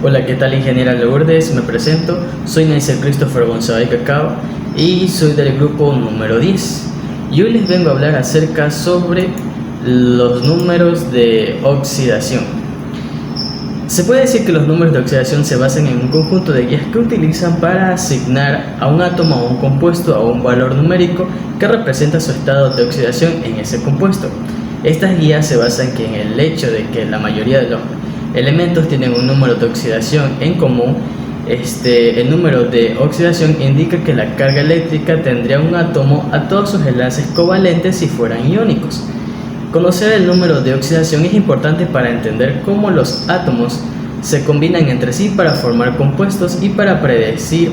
Hola, ¿qué tal, ingeniera Lourdes? Me presento, soy Neisser Christopher González Cacao y soy del grupo número 10. Y hoy les vengo a hablar acerca sobre los números de oxidación. Se puede decir que los números de oxidación se basan en un conjunto de guías que utilizan para asignar a un átomo o un compuesto a un valor numérico que representa su estado de oxidación en ese compuesto. Estas guías se basan en el hecho de que la mayoría de los elementos tienen un número de oxidación en común. El número de oxidación indica que la carga eléctrica tendría un átomo a todos sus enlaces covalentes si fueran iónicos. Conocer el número de oxidación es importante para entender cómo los átomos se combinan entre sí para formar compuestos y para predecir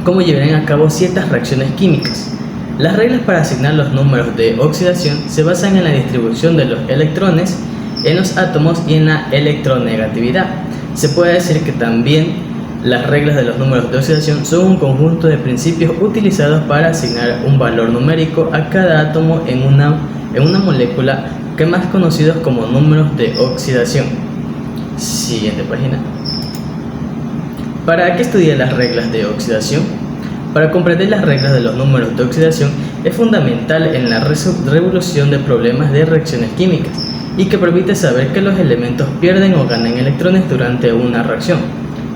cómo llevarán a cabo ciertas reacciones químicas. Las reglas para asignar los números de oxidación se basan en la distribución de los electrones en los átomos y en la electronegatividad. Se puede decir que también las reglas de los números de oxidación son un conjunto de principios utilizados para asignar un valor numérico a cada átomo en una molécula, que más conocidos como números de oxidación. Siguiente página. ¿Para qué estudiar las reglas de oxidación? Para comprender las reglas de los números de oxidación es fundamental en la resolución de problemas de reacciones químicas y que permite saber que los elementos pierden o ganan electrones durante una reacción,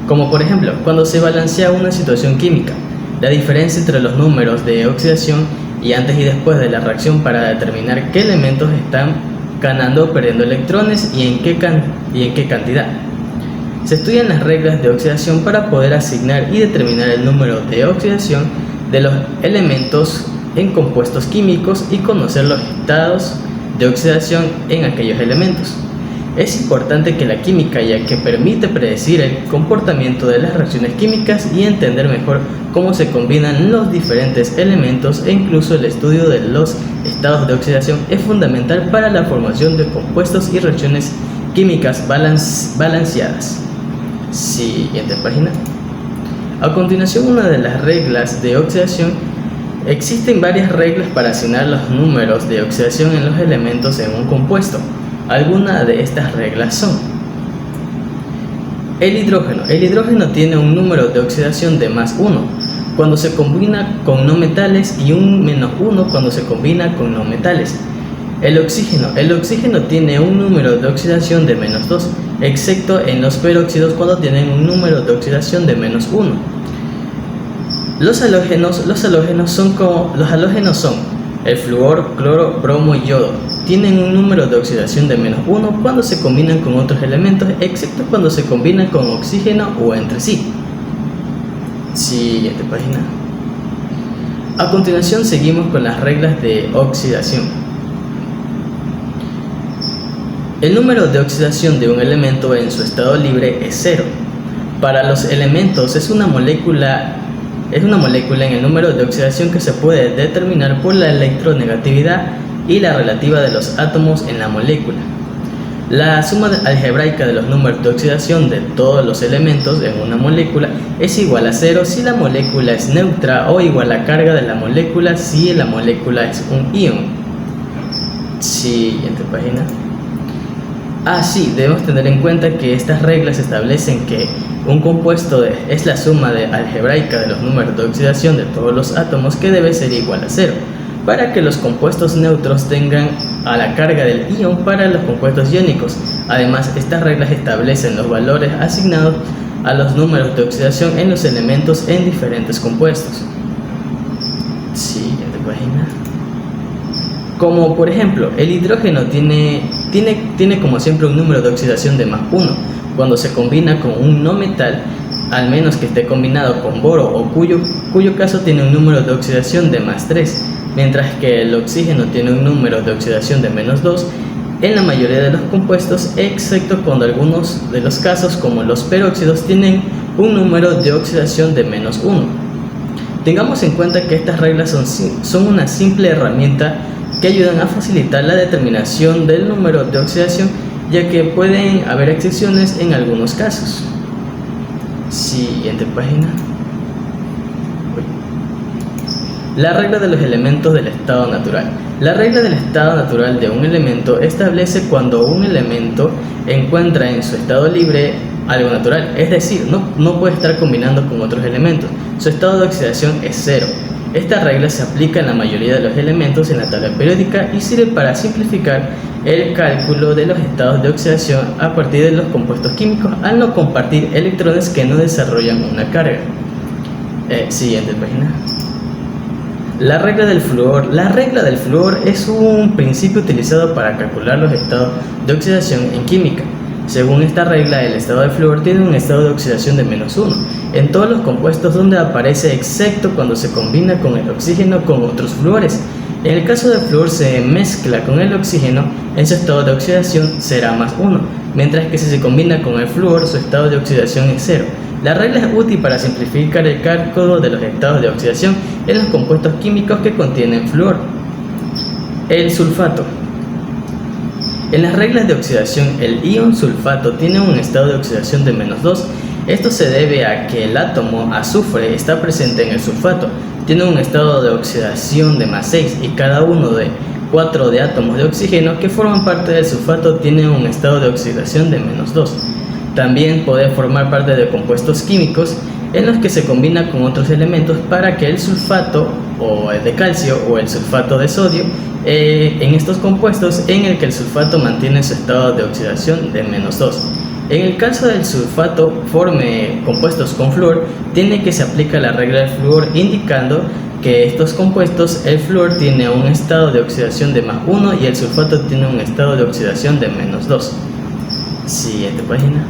como por ejemplo cuando se balancea una situación química. La diferencia entre los números de oxidación y antes y después de la reacción para determinar qué elementos están ganando o perdiendo electrones y en qué cantidad. Se estudian las reglas de oxidación para poder asignar y determinar el número de oxidación de los elementos en compuestos químicos y conocer los estados de oxidación en aquellos elementos. Es importante que la química, ya que permite predecir el comportamiento de las reacciones químicas y entender mejor cómo se combinan los diferentes elementos, e incluso el estudio de los estados de oxidación es fundamental para la formación de compuestos y reacciones químicas balanceadas. Siguiente página. A continuación, una de las reglas de oxidación. Existen varias reglas para asignar los números de oxidación en los elementos en un compuesto. Algunas de estas reglas son: el hidrógeno. El hidrógeno tiene un número de oxidación de +1 cuando se combina con no metales y un -1 cuando se combina con no metales. El oxígeno tiene un número de oxidación de -2, excepto en los peróxidos cuando tienen un número de oxidación de -1. Los halógenos son el flúor, cloro, bromo y yodo. Tienen un número de oxidación de -1 cuando se combinan con otros elementos, excepto cuando se combinan con oxígeno o entre sí. Siguiente página. A continuación seguimos con las reglas de oxidación. El número de oxidación de un elemento en su estado libre es 0. Para los elementos es una molécula en el número de oxidación que se puede determinar por la electronegatividad y la relativa de los átomos en la molécula. La suma algebraica de los números de oxidación de todos los elementos en una molécula es igual a 0 si la molécula es neutra, o igual a la carga de la molécula si la molécula es un ion. Siguiente página. Sí, debemos tener en cuenta que estas reglas establecen que un compuesto es la suma algebraica de los números de oxidación de todos los átomos, que debe ser igual a 0, para que los compuestos neutros tengan a la carga del ion para los compuestos iónicos. Además, estas reglas establecen los valores asignados a los números de oxidación en los elementos en diferentes compuestos. Siguiente página. Como por ejemplo, el hidrógeno tiene como siempre un número de oxidación de +1 cuando se combina con un no metal, al menos que esté combinado con boro, o cuyo caso tiene un número de oxidación de +3, mientras que el oxígeno tiene un número de oxidación de -2 en la mayoría de los compuestos, excepto cuando algunos de los casos, como los peróxidos, tienen un número de oxidación de -1. Tengamos en cuenta que estas reglas son una simple herramienta que ayudan a facilitar la determinación del número de oxidación, ya que pueden haber excepciones en algunos casos. Siguiente página. La regla de los elementos del estado natural. La regla del estado natural de un elemento establece cuando un elemento encuentra en su estado libre algo natural, es decir, no puede estar combinando con otros elementos. Su estado de oxidación es cero. Esta regla se aplica en la mayoría de los elementos en la tabla periódica y sirve para simplificar el cálculo de los estados de oxidación a partir de los compuestos químicos al no compartir electrones que no desarrollan una carga. Siguiente página. La regla del flúor. La regla del flúor es un principio utilizado para calcular los estados de oxidación en química. Según esta regla, el estado de flúor tiene un estado de oxidación de -1 en todos los compuestos donde aparece, excepto cuando se combina con el oxígeno con otros flúores. En el caso del flúor se mezcla con el oxígeno, en su estado de oxidación será +1, mientras que si se combina con el flúor, su estado de oxidación es 0. La regla es útil para simplificar el cálculo de los estados de oxidación en los compuestos químicos que contienen flúor. El sulfato. En las reglas de oxidación, el ion sulfato tiene un estado de oxidación de -2. Esto se debe a que el átomo azufre está presente en el sulfato. Tiene un estado de oxidación de +6 y cada uno de 4 de átomos de oxígeno que forman parte del sulfato tiene un estado de oxidación de -2. También puede formar parte de compuestos químicos en los que se combina con otros elementos para que el sulfato o el de calcio o el sulfato de sodio en estos compuestos en el que el sulfato mantiene su estado de oxidación de -2. En el caso del sulfato forme compuestos con flúor, tiene que se aplica la regla del flúor indicando que estos compuestos, el flúor tiene un estado de oxidación de +1 y el sulfato tiene un estado de oxidación de -2. Siguiente página.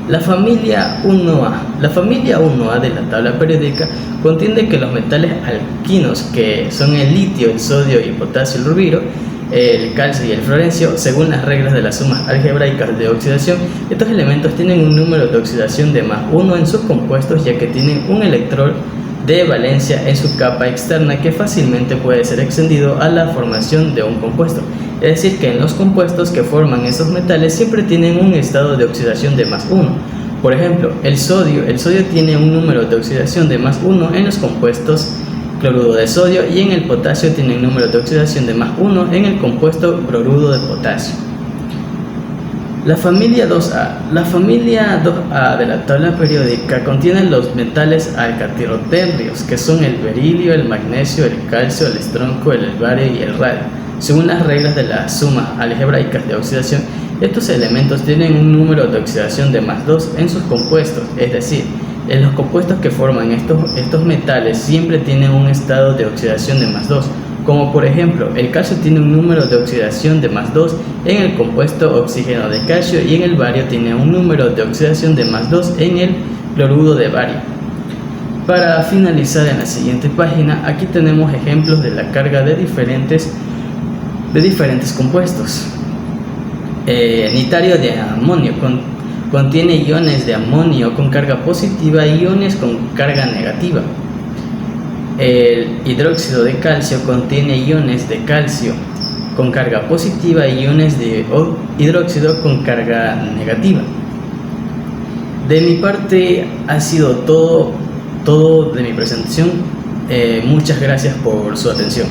La familia 1A. La familia 1A de la tabla periódica contiene que los metales alquinos, que son el litio, el sodio y el potasio, el rubilo, el calcio y el florencio, según las reglas de las sumas algebraicas de oxidación, estos elementos tienen un número de oxidación de +1 en sus compuestos, ya que tienen un electrón de valencia en su capa externa que fácilmente puede ser extendido a la formación de un compuesto. Es decir, que en los compuestos que forman esos metales siempre tienen un estado de oxidación de +1. Por ejemplo, el sodio tiene un número de oxidación de +1 en los compuestos cloruro de sodio y en el potasio tiene un número de oxidación de +1 en el compuesto cloruro de potasio. La familia 2A. La familia 2A de la tabla periódica contiene los metales alcatirotérricos, que son el berilio, el magnesio, el calcio, el estroncio, el bario y el radio. Según las reglas de las sumas algebraicas de oxidación, estos elementos tienen un número de oxidación de +2 en sus compuestos, es decir, en los compuestos que forman estos metales siempre tienen un estado de oxidación de +2, como por ejemplo, el calcio tiene un número de oxidación de +2 en el compuesto oxígeno de calcio y en el bario tiene un número de oxidación de +2 en el cloruro de bario. Para finalizar en la siguiente página, aquí tenemos ejemplos de la carga de diferentes compuestos. Nitario de amonio contiene iones de amonio con carga positiva y iones con carga negativa. El hidróxido de calcio contiene iones de calcio con carga positiva y iones de hidróxido con carga negativa. De mi parte ha sido todo de mi presentación. Muchas gracias por su atención.